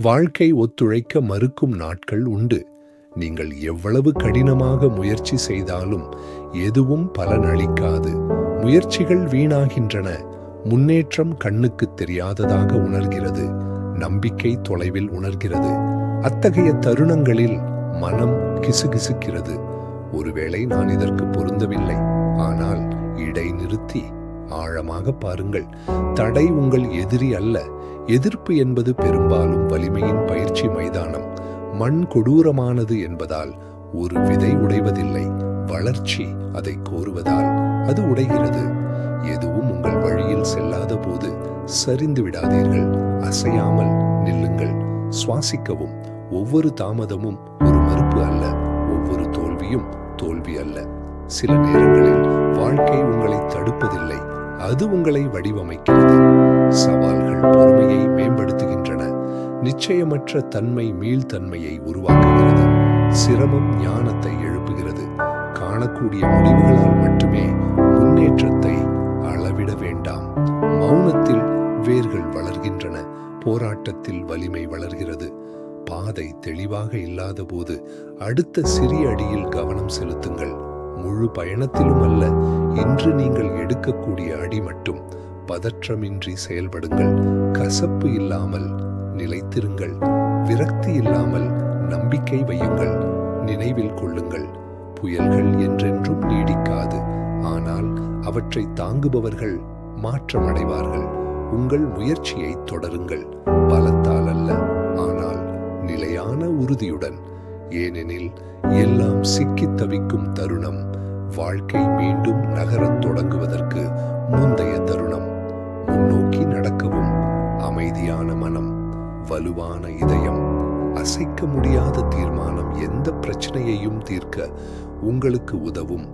வாழ்க்கை ஒத்துழைக்க மறுக்கும் நாட்கள் உண்டு. நீங்கள் எவ்வளவு கடினமாக முயற்சி செய்தாலும் எதுவும் பலனளிக்காது. முயற்சிகள் வீணாகின்றன. முன்னேற்றம் கண்ணுக்கு தெரியாததாக உணர்கிறது. நம்பிக்கை தொலைவில் உணர்கிறது. அத்தகைய தருணங்களில் மனம் கிசுகிசுக்கிறது. ஒருவேளை நான் இதற்கு பொருந்தவில்லை. ஆனால் இடைநிறுத்தி ஆழமாக பாருங்கள். தடை உங்கள் எதிரி அல்ல. எதிர்ப்பு என்பது பெரும்பாலும் வலிமையின் பயிற்சி மைதானம். மண் கொடூரமானது என்பதால் ஒரு விதை உடைவதில்லை. வளர்ச்சி அதை கோருவதால் அது உடைகிறது. எதுவும் உங்கள் வழியில் செல்லாத போது சரிந்து விடாதீர்கள். அசையாமல் நில்லுங்கள். சுவாசிக்கவும். ஒவ்வொரு தாமதமும் ஒரு மறுப்பு அல்ல. ஒவ்வொரு தோல்வியும் தோல்வி அல்ல. சில நேரங்களில் வாழ்க்கை உங்களை தடுப்பதில்லை, அது உங்களை வடிவமைக்கிறது. சவால்கள் பொறுமையை மேம்படுத்துகின்றன. நிச்சயமற்ற தன்மை மீள்தன்மையை உருவாக்குகிறது. சிரமம் ஞானத்தை எழுப்புகிறது. காணக்கூடிய முடிவுகளால் மட்டுமே முன்னேற்றத்தை அளவிட வேண்டாம். மௌனத்தில் வேர்கள் வளர்கின்றன. போராட்டத்தில் வலிமை வளர்கிறது. பாதை தெளிவாக இல்லாத போது அடுத்த சிறிய அடியில் கவனம் செலுத்துங்கள். முழு பயணத்திலும் அல்ல, இன்று நீங்கள் எடுக்கக்கூடிய அடி மட்டும். பதற்றமின்றி செயல்படுங்கள். கசப்பு இல்லாமல் நிலைத்திருங்கள். விரக்தி இல்லாமல் நம்பிக்கை வையுங்கள். நினைவில் கொள்ளுங்கள், புயல்கள் என்றென்றும் நீடிக்காது. ஆனால் அவற்றை தாங்குபவர்கள் மாற்றமடைவார்கள். உங்கள் முயற்சியை தொடருங்கள். பலத்தால் அல்ல, ஆனால் நிலையான உறுதியுடன். ஏனெனில் எல்லாம் சிக்கித் தவிக்கும் தருணம் வாழ்க்கை மீண்டும் நகரத் தொடங்குவதற்கு முந்தைய தருணம். முன்னோக்கி நடக்கவும். அமைதியான மனம், வலுவான இதயம், அசைக்க முடியாத தீர்மானம் எந்த பிரச்சனையையும் தீர்க்க உங்களுக்கு உதவும்.